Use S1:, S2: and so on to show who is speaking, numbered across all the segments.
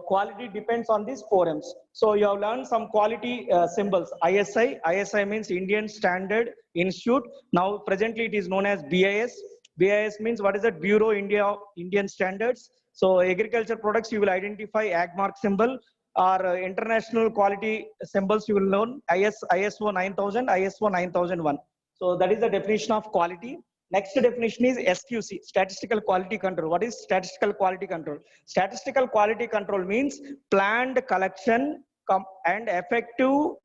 S1: quality depends on these 4Ms. So you have learned some quality symbols. ISI. ISI means Indian Standard Institute. Now presently it is known as BIS. BIS means what is that? Bureau Indian Standards. So agriculture products you will identify AgMark symbol, or international quality symbols you will learn ISO 9000, ISO 9001. So that is the definition of quality. Next definition is SQC, statistical quality control. What is statistical quality control? Statistical quality control means planned collection and effective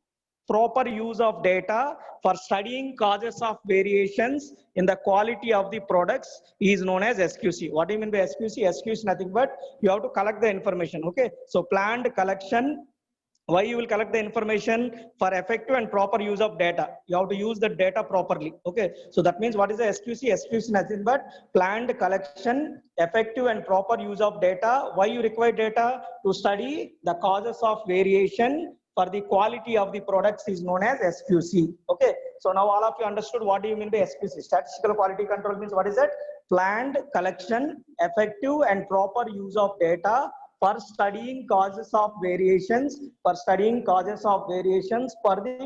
S1: proper use of data for studying causes of variations in the quality of the products is known as SQC. What do you mean by SQC? SQC is nothing but you have to collect the information. Okay, so planned collection. Why you will collect the information? For effective and proper use of data. You have to use the data properly. Okay, so that means what is the SQC? SQC is nothing but planned collection, effective and proper use of data. Why you require data? To study the causes of variation for the quality of the products is known as SQC. Okay, so now all of you understood what do you mean by SQC? Statistical quality control means what is it? Planned collection, effective and proper use of data for studying causes of variations, for the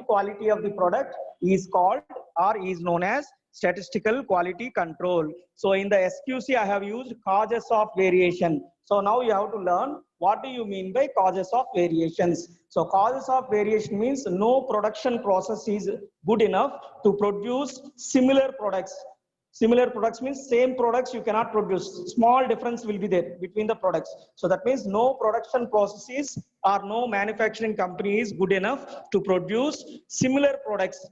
S1: quality of the product is called or is known as statistical quality control. So in the SQC I have used causes of variation. So now you have to learn what do you mean by causes of variations. So causes of variation means no production process is good enough to produce similar products. Similar products means same products you cannot produce. Small difference will be there between the products. So that means no production processes or no manufacturing company is good enough to produce similar products.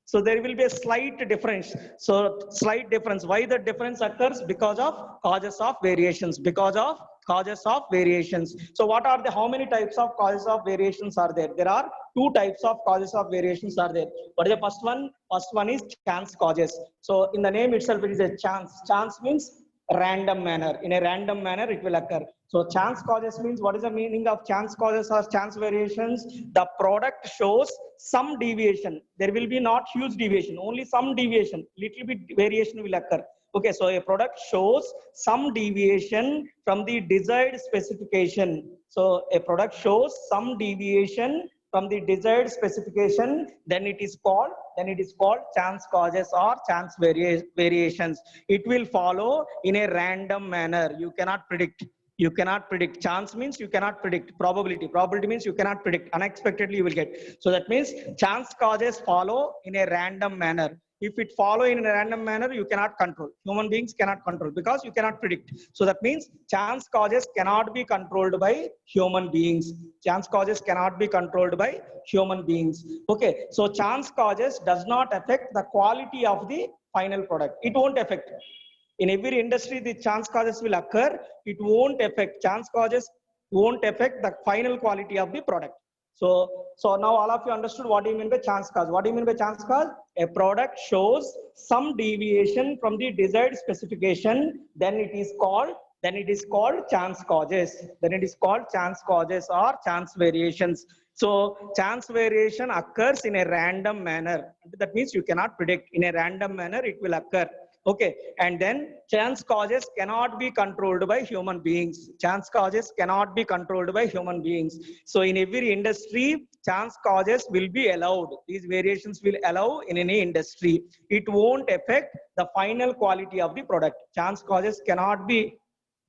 S1: So there will be a slight difference. So slight difference. Why the difference occurs? Because of causes of variations. Because of causes of variations. So what are the, how many types of causes of variations are there? There are two types of causes of variations are there. What is the first one? First one is chance causes. So in the name itself it is a chance. Chance means random manner. In a random manner it will occur. So chance causes means what is the meaning of chance causes or chance variations? The product shows some deviation. There will be not huge deviation, only some deviation, little bit variation will occur. Okay, so a product shows some deviation from the desired specification. So a product shows some deviation from the desired specification, then it is called chance causes or chance variations. It will follow in a random manner. You cannot predict. You cannot predict. Chance means you cannot predict. Probability. Probability means you cannot predict. Unexpectedly you will get. So that means chance causes follow in a random manner. If it follow in a random manner, you cannot control. Human beings cannot control because you cannot predict. So that means chance causes cannot be controlled by human beings. Chance causes cannot be controlled by human beings. Okay, so chance causes does not affect the quality of the final product. It won't affect. In every industry, the chance causes will occur. It won't affect. Chance causes won't affect the final quality of the product. So now all of you understood what do you mean by chance cause. What do you mean by chance cause? A product shows some deviation from the desired specification, then it is called chance causes. Then it is called chance causes or chance variations. So chance variation occurs in a random manner. That means you cannot predict. In a random manner it will occur. Okay, and then chance causes cannot be controlled by human beings. Chance causes cannot be controlled by human beings. So in every industry, chance causes will be allowed. These variations will allow in any industry. It won't affect the final quality of the product. Chance causes cannot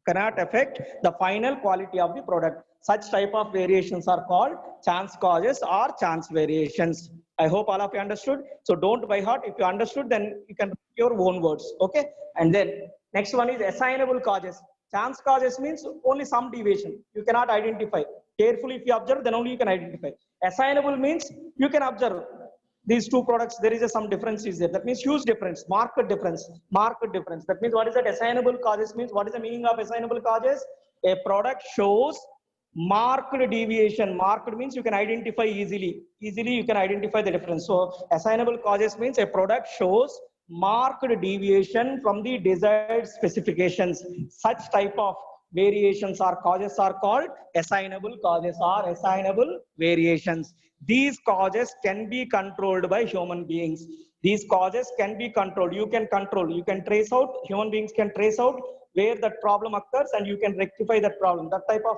S1: affect the final quality of the product. Such type of variations are called chance causes or chance variations. I hope all of you understood. So don't by heart. If you understood, then you can write your own words. Okay. And then next one is assignable causes. Chance causes means only some deviation. You cannot identify. Carefully, if you observe, then only you can identify. Assignable means you can observe these two products. There is some difference is there. That means huge difference, market difference, market difference. That means what is that? Assignable causes means what is the meaning of assignable causes? A product shows marked deviation. Marked means you can identify easily you can identify the difference. So assignable causes means a product shows marked deviation from the desired specifications. Such type of variations or causes are called assignable causes or assignable variations. These causes can be controlled by human beings. These causes can be controlled. You can control, you can trace out, human beings can trace out where that problem occurs and you can rectify that problem. That type of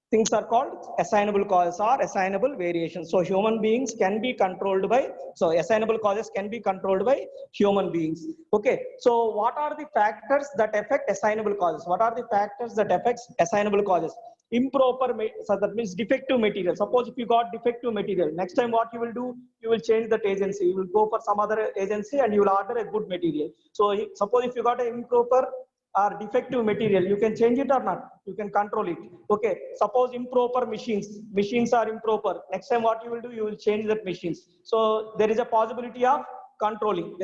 S1: things are called assignable causes or assignable variations. So human beings can be controlled by, so assignable causes can be controlled by human beings. Okay, so what are the factors that affect assignable causes? What are the factors that affects assignable causes? So that means defective material. Suppose if you got defective material, next time what you will do, you will change that agency. You will go for some other agency and you will order a good material. So suppose if you got an improper or defective material, you can change it or not, you can control it. Okay, suppose improper machines are improper, next time what you will do, you will change that machines. So there is a possibility of controlling,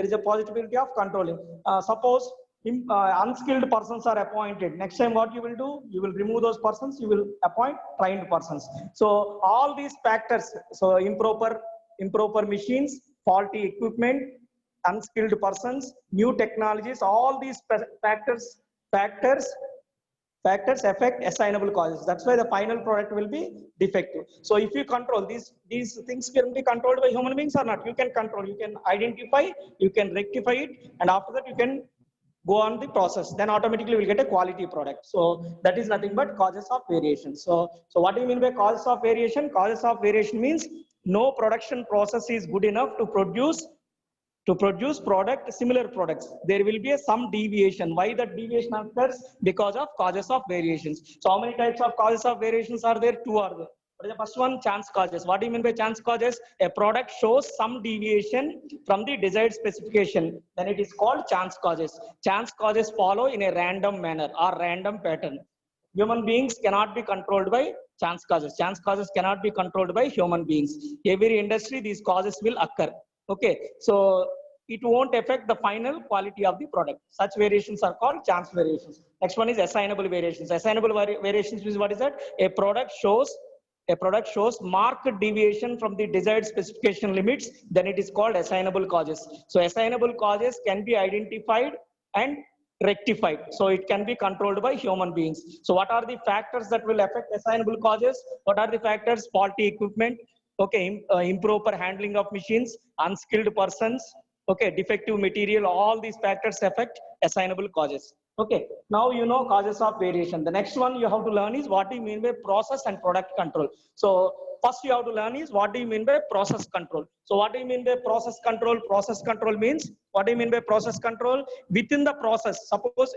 S1: suppose unskilled persons are appointed, next time what you will do, you will remove those persons, you will appoint trained persons. So all these factors, so improper machines, faulty equipment, unskilled persons, new technologies, all these factors factors affect assignable causes. That's why the final product will be defective. So if you control these things, can be controlled by human beings or not, you can control, you can identify, you can rectify it, and after that you can go on the process, then automatically we'll get a quality product. So that is nothing but causes of variation. So what do you mean by causes of variation? Causes of variation means no production process is good enough to produce similar products. There will be some deviation. Why that deviation occurs? Because of causes of variations. So how many types of causes of variations are there? Two are there. What is the first one? Chance causes. What do you mean by chance causes? A product shows some deviation from the desired specification, then it is called chance causes. Chance causes follow in a random manner or random pattern. Human beings cannot be controlled by chance causes. Chance causes cannot be controlled by human beings. Every industry, these causes will occur. Okay, so it won't affect the final quality of the product. Such variations are called chance variations. Next one is assignable variations. Assignable variations is, what is that? A product shows marked deviation from the desired specification limits, then it is called assignable causes. So assignable causes can be identified and rectified, so it can be controlled by human beings. So what are the factors that will affect assignable causes? What are the factors? Faulty equipment, okay, improper handling of machines, unskilled persons, okay, defective material, all these factors affect assignable causes. Okay, now you know causes of variation. The next one you have to learn is what do you mean by process and product control. So first you have to learn is what do you mean by process control. So what do you mean by process control? Process control means, what do you mean by process control? Within the process, suppose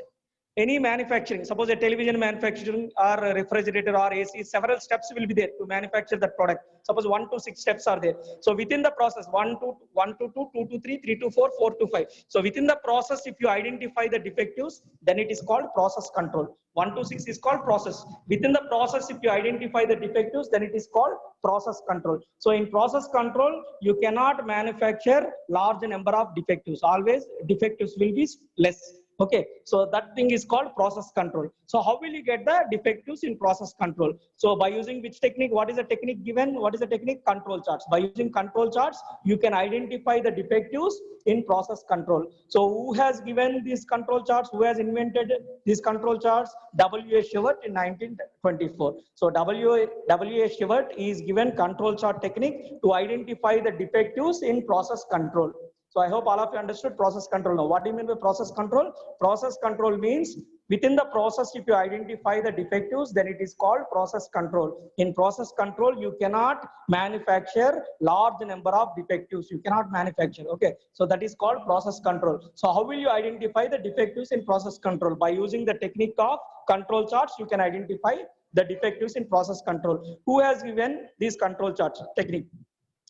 S1: any manufacturing, suppose a television manufacturing or a refrigerator or AC, several steps will be there to manufacture that product. Suppose 1 to 6 steps are there. So within the process, 1 to 2, 2 to 3, 3 to 4, 4 to 5. So within the process, if you identify the defectives, then it is called process control. 1 to 6 is called process. Within the process, if you identify the defectives, then it is called process control. So in process control, you cannot manufacture large number of defectives. Always defectives will be less. Okay, so that thing is called process control. So how will you get the defectives in process control? So by using which technique? What is the technique given? What is the technique? Control charts. By using control charts, you can identify the defectives in process control. So who has given these control charts? Who has invented these control charts? W.A. Shewhart in 1924. So W.A. Shewhart is given control chart technique to identify the defectives in process control. So I hope all of you understood process control now. What do you mean by process control? Process control means within the process, if you identify the defectives, then it is called process control. In process control, you cannot manufacture large number of defectives. You cannot manufacture. Okay, so that is called process control. So how will you identify the defectives in process control? By using the technique of control charts, you can identify the defectives in process control. Who has given these control charts technique?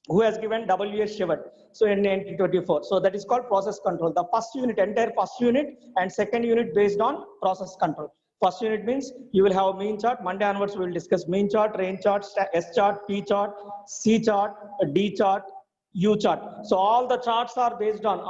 S1: Who has given W.A. Shewhart? So in 1924. So that is called process control. The first unit, entire first unit and second unit based on process control. First unit means you will have mean chart. Monday onwards we will discuss mean chart, range chart, S chart, P chart, C chart, D chart, U chart. So all the charts are based on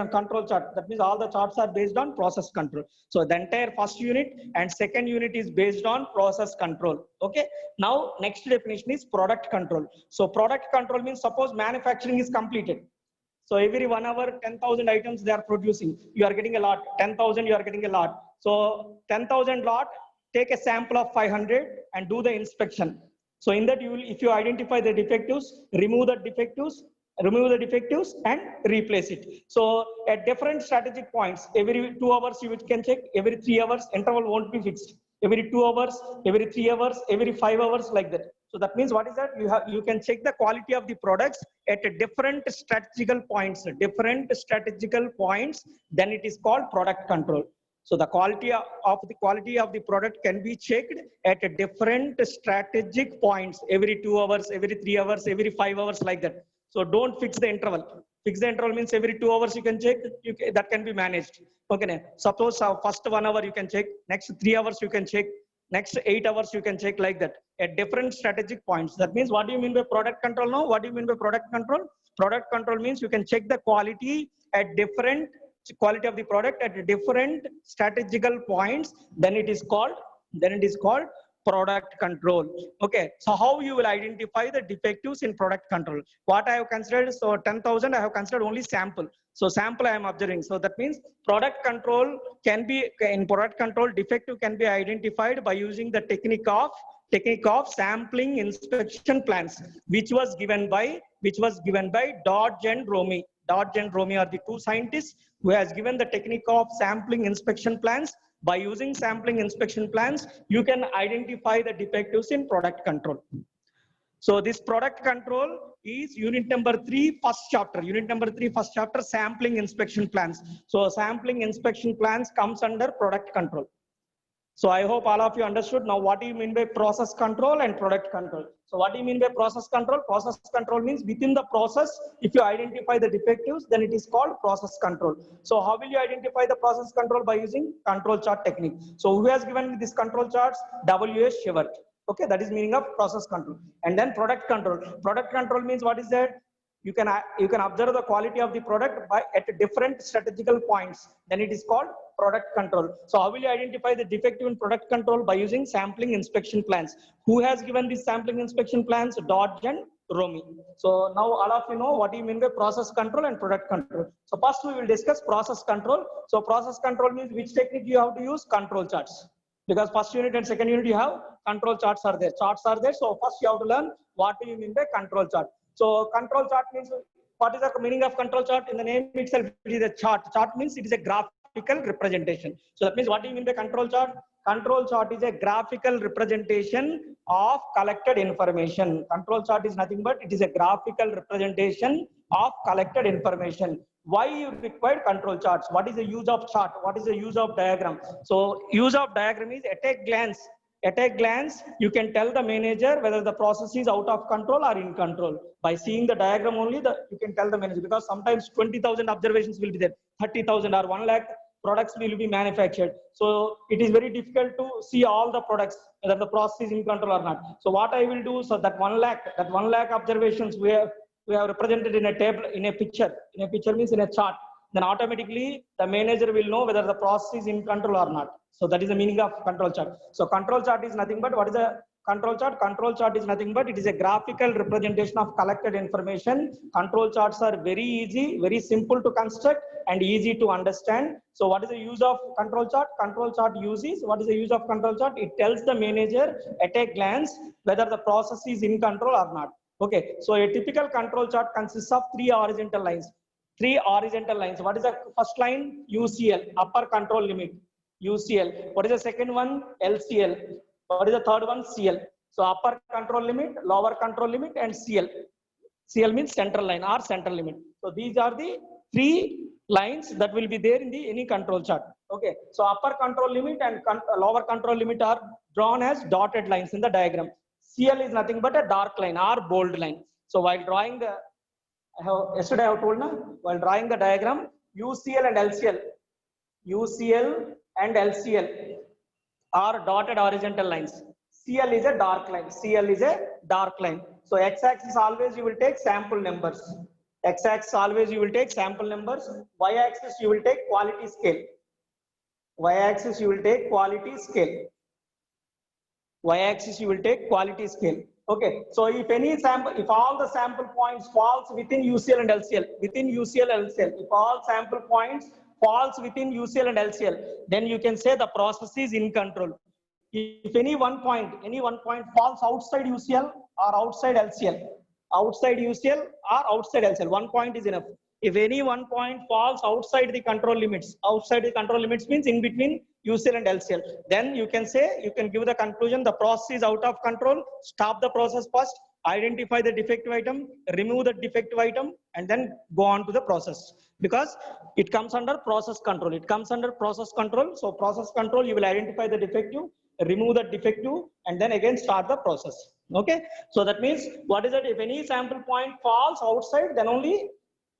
S1: control chart. That means all the charts are based on process control. So the entire first unit and second unit is based on process control. Okay. Now next definition is product control. So product control means suppose manufacturing is completed. So every 1 hour, 10,000 items they are producing. You are getting a lot. 10,000 you are getting a lot. So 10,000 lot, take a sample of 500 and do the inspection. So in that, if you identify the defectives, remove the defectives and replace it. So at different strategic points, every 2 hours you can check, every 3 hours, interval won't be fixed. every 2 hours, every 3 hours, every 5 hours, like that. So that means what is that? You can check the quality of the products at a different strategical points, then it is called product control. So the quality of the product can be checked at a different strategic points, every 2 hours, every 3 hours, every 5 hours, like that. So don't fix the interval. Fix the interval means every 2 hours you can check, that can be managed. Okay, suppose first 1 hour you can check, next 3 hours you can check, next 8 hours you can check, like that, at different strategic points. That means what do you mean by product control now? What do you mean by product control? Product control means you can check the quality at different quality of the product at different strategical points, then it is called product control. Okay, so how you will identify the defectives in product control? What I have considered, so 10,000 I have considered only sample. So sample I am observing. So that means product control can be, in product control, defective can be identified by using the technique of sampling inspection plans, which was given by Dodge and Romy. Dodge and Romy are the two scientists who has given the technique of sampling inspection plans. By using sampling inspection plans, you can identify the defectives in product control. So this product control is unit number 3, first chapter. Unit number 3, first chapter, sampling inspection plans. So sampling inspection plans comes under product control. So I hope all of you understood. Now what do you mean by process control and product control? So what do you mean by process control? Process control means within the process, if you identify the defectives, then it is called process control. So how will you identify the process control? By using control chart technique. So who has given this control charts? W.S. Shewhart. Okay, that is meaning of process control. And then product control. Product control means what is that? You can observe the quality of the product at different strategical points. Then it is called product control. So how will you identify the defective in product control? By using sampling inspection plans. Who has given these sampling inspection plans? Dodge and Romy. So now all of you know what do you mean by process control and product control. So first we will discuss process control. So process control means which technique you have to use? Control charts. Because first unit and second unit you have control charts are there. So first you have to learn what do you mean by control chart. So control chart means, what is the meaning of control chart? In the name itself, it is a chart. Chart means it is a graphical representation. So that means what do you mean by control chart? Control chart is a graphical representation of collected information. Control chart is nothing but it is a graphical representation of collected information. Why you require control charts? What is the use of chart? What is the use of diagram? So use of diagram is at a glance. At a glance, you can tell the manager whether the process is out of control or in control. By seeing the diagram only, you can tell the manager, because sometimes 20,000 observations will be there, 30,000 or 1 lakh products will be manufactured. So it is very difficult to see all the products, whether the process is in control or not. So what I will do, so that 1 lakh observations we have represented in a table, in a picture. In a picture means in a chart. Then automatically the manager will know whether the process is in control or not. So that is the meaning of control chart. So control chart is nothing but, what is a control chart? Control chart is nothing but it is a graphical representation of collected information. Control charts are very easy, very simple to construct and easy to understand. So what is the use of control chart? Control chart uses, what is the use of control chart? It tells the manager at a glance whether the process is in control or not. Okay, so a typical control chart consists of 3 horizontal lines. 3 horizontal lines. What is the first line? UCL, upper control limit. UCL. What is the second one? LCL. What is the third one? CL. So upper control limit, lower control limit, and CL. CL means central line or central limit. So these are the 3 lines that will be there in any control chart. Okay. So upper control limit and lower control limit are drawn as dotted lines in the diagram. CL is nothing but a dark line or bold line. So while drawing the, yesterday I have told now, while drawing the diagram, UCL and LCL are dotted horizontal lines. CL is a dark line. CL is a dark line. So x-axis always you will take sample numbers. X-axis always you will take sample numbers. Y-axis you will take quality scale. Y-axis you will take quality scale. Y-axis you will take quality scale. Okay, so if any sample, if all the sample points falls within UCL and LCL, if all sample points falls within UCL and LCL, then you can say the process is in control. If any one point falls outside UCL or outside LCL, outside UCL or outside LCL, 1 point is enough. If any 1 point falls outside the control limits means in between UCL and LCL. Then you can say, you can give the conclusion, the process is out of control, stop the process first, identify the defective item, remove the defective item, and then go on to the process. Because it comes under process control. It comes under process control. So process control, you will identify the defective, remove the defective, and then again start the process. Okay. So that means, what is that? If any sample point falls outside, then only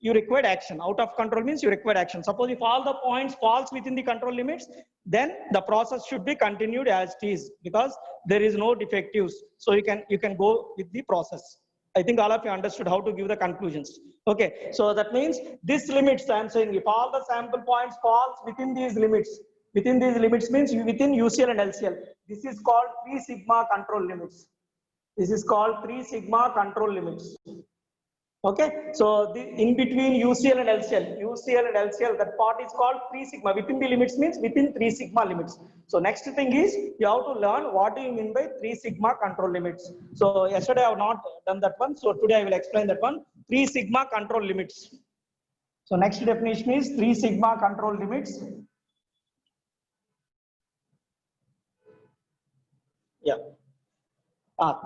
S1: you required action. Out of control means you required action. Suppose if all the points falls within the control limits, then the process should be continued as it is, because there is no defectives. So you can go with the process. I think all of you understood how to give the conclusions. Okay, so that means this limits, I am saying, if all the sample points falls within these limits means within UCL and LCL. This is called 3 sigma control limits. This is called 3 sigma control limits. Okay, so the in between UCL and LCL, that part is called 3 sigma. Within the limits means within 3 sigma limits. So next thing is, you have to learn what do you mean by 3 sigma control limits. So yesterday I have not done that one. So today I will explain that one. 3 sigma control limits. So next definition is 3 sigma control limits. Yeah.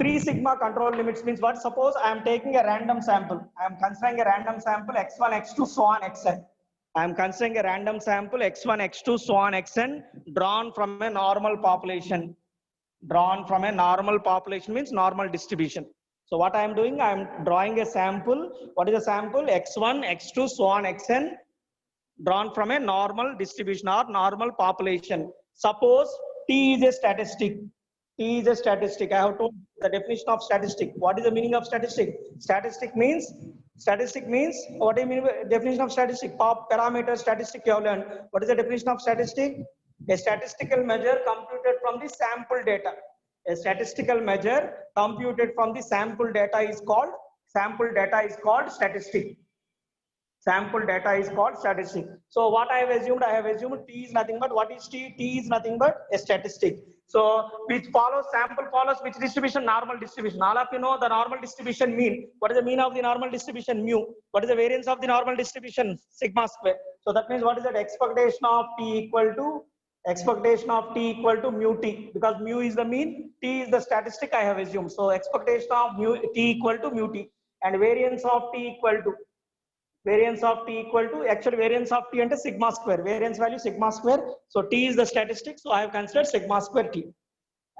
S1: 3 sigma control limits means what? Suppose I am taking a random sample. I am considering a random sample x1, x2, so on, xn. I am considering a random sample x1, x2, so on, xn, drawn from a normal population. Drawn from a normal population means normal distribution. So what I am doing, I am drawing a sample. What is a sample? x1, x2, so on, xn, drawn from a normal distribution or normal population. Suppose T is a statistic. T is a statistic. I have told the definition of statistic. What is the meaning of statistic? Statistic means, what do you mean by definition of statistic? Parameter statistic you have learned. What is the definition of statistic? A statistical measure computed from the sample data. A statistical measure computed from the sample data is called statistic. Sample data is called statistic. So what I have assumed T is nothing but, what is T? T is nothing but a statistic. So which follows, sample follows which distribution? Normal distribution. All of you know the normal distribution mean. What is the mean of the normal distribution? Mu. What is the variance of the normal distribution? Sigma square. So that means, what is that? Expectation of T equal to mu T, because mu is the mean, T is the statistic I have assumed. So expectation of T equal to mu T, and variance of T equal to actually variance of T and sigma square, variance value sigma square. So T is the statistic, so I have considered sigma square T.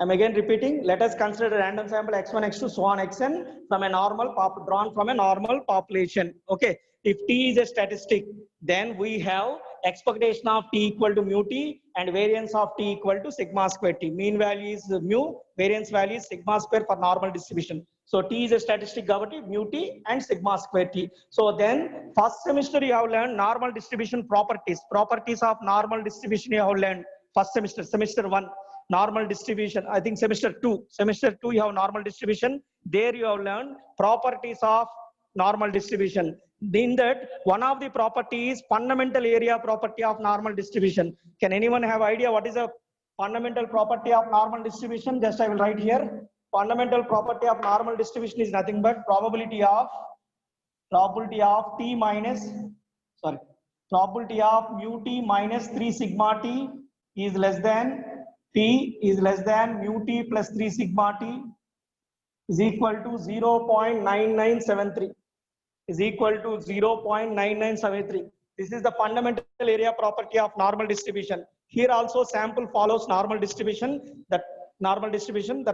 S1: I'm again repeating, let us consider a random sample x1, x2, so on, xn from a normal drawn from a normal population. Okay, if T is a statistic, then we have expectation of T equal to mu T and variance of T equal to sigma square T. Mean value is mu, variance value is sigma square for normal distribution. So T is a statistic కాబట్టి mu T and sigma square T. So then first semester you have learned normal distribution properties. Properties of normal distribution you have learned first semester, semester 1. Normal distribution, I think semester 2 you have normal distribution. There you have learned properties of normal distribution. In that, one of the properties, fundamental area property of normal distribution. Can anyone have idea what is a fundamental property of normal distribution? Just I will write here. Fundamental property of normal distribution is nothing but probability of T minus, probability of mu T minus 3 sigma T is less than T is less than mu T plus 3 sigma T is equal to 0.9973. Is equal to 0.9973. This is the fundamental area property of normal distribution. Here also sample follows normal distribution. That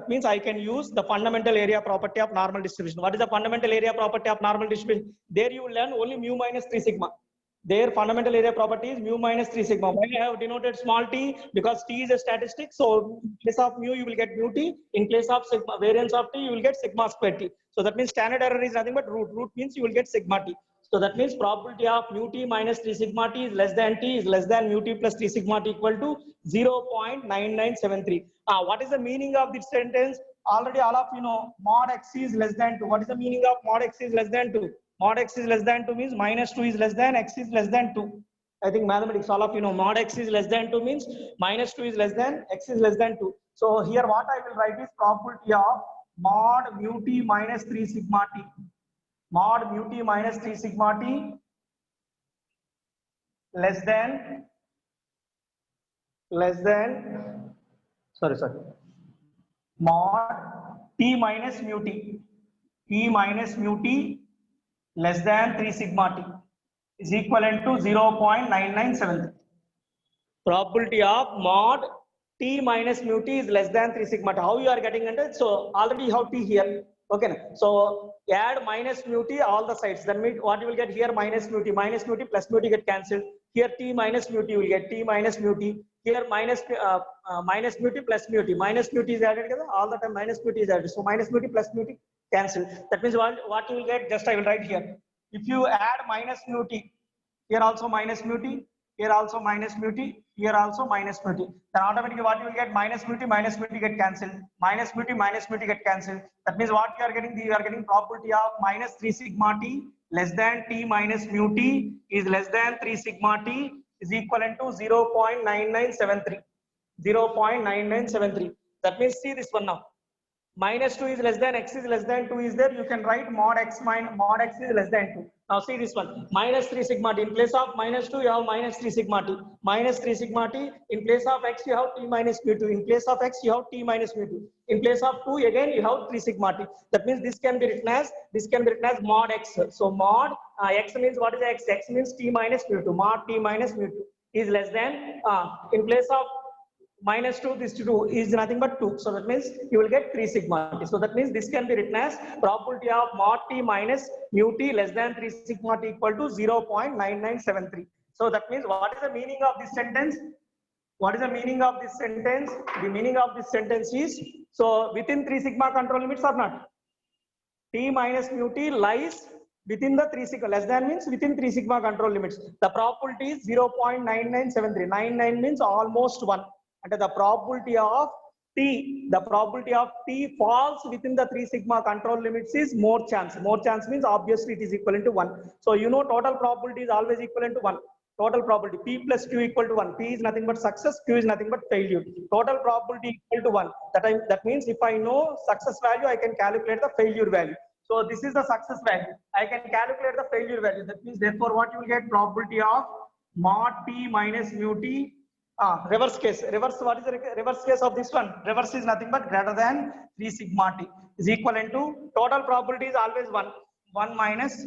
S1: means I can use the fundamental area property of normal distribution. What is the fundamental area property of normal distribution? There you will learn only mu minus 3 sigma. Their fundamental area property is mu minus 3 sigma. Why I have denoted small t? Because T is a statistic. So in place of mu, you will get mu T. In place of sigma, variance of T, you will get sigma square T. So that means standard error is nothing but root. Root means you will get sigma T. So that means probability of mu T minus 3 sigma T is less than T is less than mu T plus 3 sigma T equal to 0.9973. What is the meaning of this sentence? Already all of you know mod x is less than 2. What is the meaning of mod x is less than 2? Mod x is less than 2 means minus 2 is less than, x is less than 2. I think mathematics, all of you know mod x is less than 2 means minus 2 is less than, x is less than 2. So here what I will write is probability of mod mu T minus 3 sigma T. Mod mu T minus 3 sigma T less than less than, sorry, mod t minus mu t, t minus mu t less than 3 sigma t is equivalent to 0.9973. Probability of mod t minus mu t is less than 3 sigma t. How you are getting under? So already you have t here. Okay. So add minus mu t all the sides. Then what you will get here, minus mu t plus mu t get cancelled. Here t minus mu t will get t minus mu t. Here minus mu t plus mu t. Minus mu t is added together. All the time minus mu t is added. So minus mu t plus mu t cancel. That means what you will get, just I will write here. If you add minus mu t, here also minus mu t, here also minus mu t, here also minus mu t, then automatically what you will get, minus mu t get cancelled, minus mu t get cancelled. That means what you are getting, you are getting probability of minus 3 sigma t less than t minus mu t is less than 3 sigma t is equivalent to 0.9973. 0.9973. That means see this one now. Minus 2 is less than x is less than 2 is there, you can write mod x is less than 2. Now see this one, minus 3 sigma t, in place of minus 2 you have minus 3 sigma t, minus 3 sigma t, in place of x you have t minus mu2, in place of x you have t minus mu2, in place of 2 again you have 3 sigma t. That means this can be written as mod x. So mod x means what is x? X means t minus mu2, mod t minus mu2 is less than, in place of minus 2, this 2 is nothing but 2. So that means you will get 3 sigma t. So that means this can be written as probability of mod t minus mu t less than 3 sigma t equal to 0.9973. So that means what is the meaning of this sentence? What is the meaning of this sentence? The meaning of this sentence is, so within 3 sigma control limits or not? T minus mu t lies within the 3 sigma, less than means within 3 sigma control limits. The probability is 0.9973. 99 means almost 1. And the probability of t falls within the 3 sigma control limits is more chance. More chance means obviously it is equivalent to 1. So you know total probability is always equivalent to 1. Total probability p plus q equal to 1. P is nothing but success, q is nothing but failure. Total probability equal to 1. That means if I know success value, I can calculate the failure value. So this is the success value. I can calculate the failure value. That means therefore what you will get, probability of mod t minus mu t. Reverse case. What is the reverse case of this one? Reverse is nothing but greater than 3 sigma t is equivalent to, total probability is always 1. 1 minus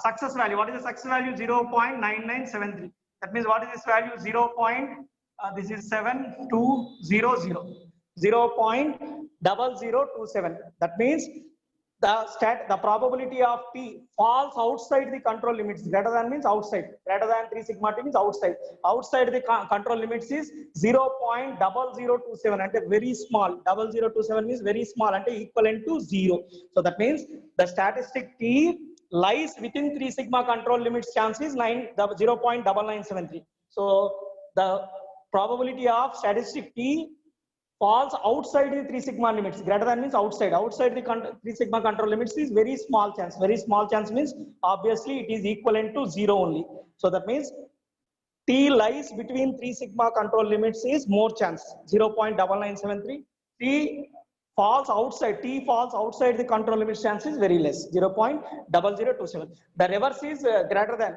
S1: success value. What is the success value? 0.9973. That means what is this value? This is 7200. 0.0027. That means the probability of t falls outside the control limits. Greater than means outside. Greater than 3 sigma t means outside. Outside the control limits is 0.0027. And very small. 0027 means very small and equivalent to 0. So that means the statistic t lies within 3 sigma control limits chance is 0.9973. So the probability of statistic t falls outside the 3 sigma limits. Greater than means outside. Outside the 3 sigma control limits is very small chance. Very small chance means obviously it is equivalent to 0 only. So that means t lies between 3 sigma control limits is more chance, 0.9973. T falls outside the control limits chance is very less, 0.0027. The reverse is greater than.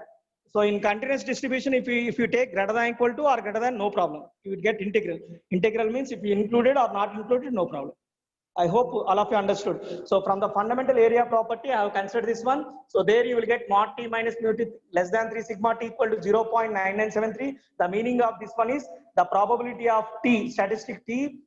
S1: So in continuous distribution, if you take greater than equal to or greater than, no problem. You would get integral. Integral means if you included or not included, no problem. I hope all of you understood. So from the fundamental area property, I have considered this one. So there you will get mod t minus mu t less than 3 sigma t equal to 0.9973. The meaning of this one is the probability of t, statistic t,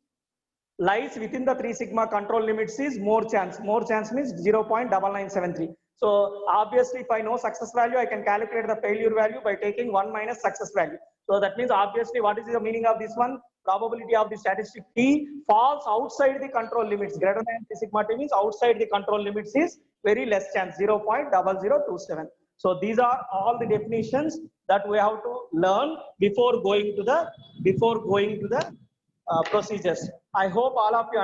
S1: lies within the 3 sigma control limits is more chance. More chance means 0.9973. So obviously if I know success value, I can calculate the failure value by taking 1 minus success value. So that means obviously what is the meaning of this one? Probability of the statistic t falls outside the control limits. Greater than 3 sigma t means outside the control limits is very less chance, 0.0027. So these are all the definitions that we have to learn before going to the procedures. I hope all of you